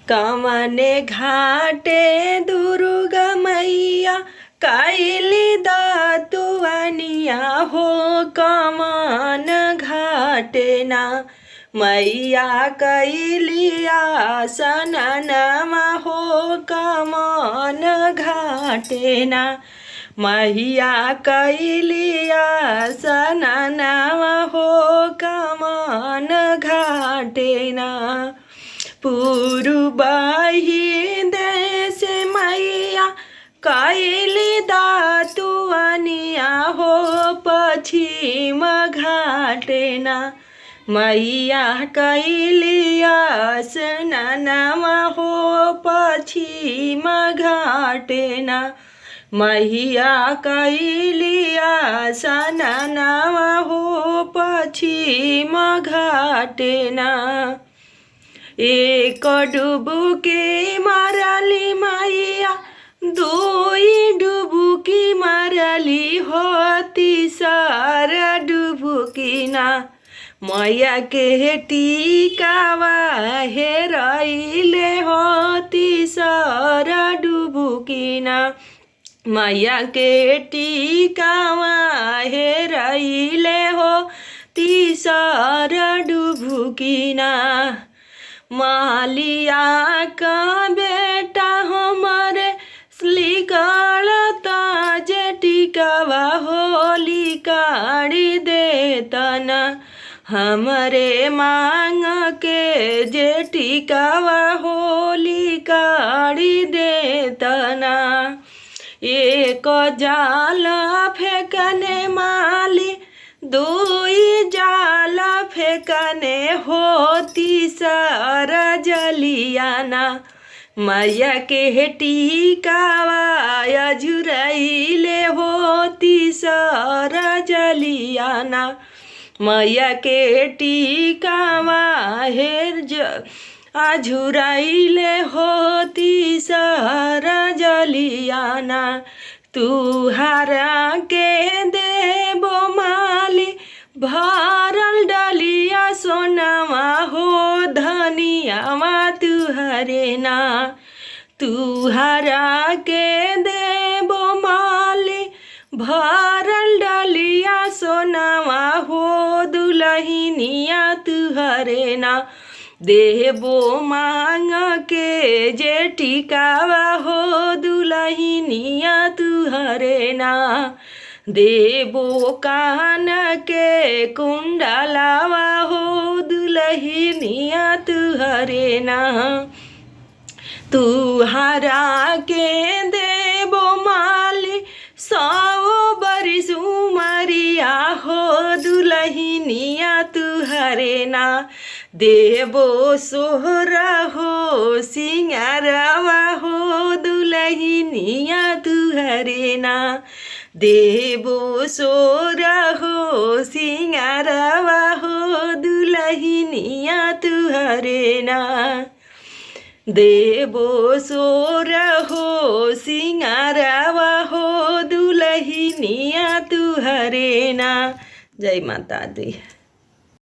कमने घाटे दुर्गा मैया कैली दातुवनिया हो कमन घाटे ना मैया कैलिया सननमा हो कमन घाटे ना मैया कैलिया सननमा हो कमन घाटे ना पूर्वाही देश मैया कैली दातुवनिया हो पश्चिम घाटे ना मैया कैलिया स्नानमा हो पश्चिम घाटे ना मैया कैलिया स्नानमा हो पश्चिम घाटे ना एक डुबुकी मारली मैया दुई डुबुकी मारली हो तीसरा डुबुकी ना मैया के टीकावा हेराइले हो तीसरा डुबुकी ना मैया के टीकावा हेराइले हो तीसरा डुबुकी ना मालिया का बेटा हमारे लिकाड़ता जे टिकावा हो लिकाड़ी देतना हमरे मांग के जे टिकावा हो लिकाड़ी देतना एक जाला फेंकने माली दुई जाला फेंकने हो तीसरा जलियाना मैया के टीकावा झुराइले हो तीसरा जलियाना मैया के टीकावा झुराइले हो तीसरा जलियाना तुहारा के देबो माली भरल डलिया सोनामा हो धनियावा तुहरे ना तुहारा के देबो माली भरल डलिया सोनामा हो दुलहिनिया तुहरे ना देबो मांग के जे टिकावा हो दुलहिनिया तुहरे ना देबो कान के कुंडलावा हो दुलहिनिया तुहरे ना तुहरा के देबो माली 100 बरिस उमरिया हो दुलहिनिया तुहरे ना देबो सोहरा हो सिंगारवा हो दुलहिनिया तुहरे ना देबो सोरा हो सिंगारवा हो दुलहिनिया तुहरे ना देबो सोरा हो सिंगारवा हो दुलहिनिया तुहरे ना। जय माता दी।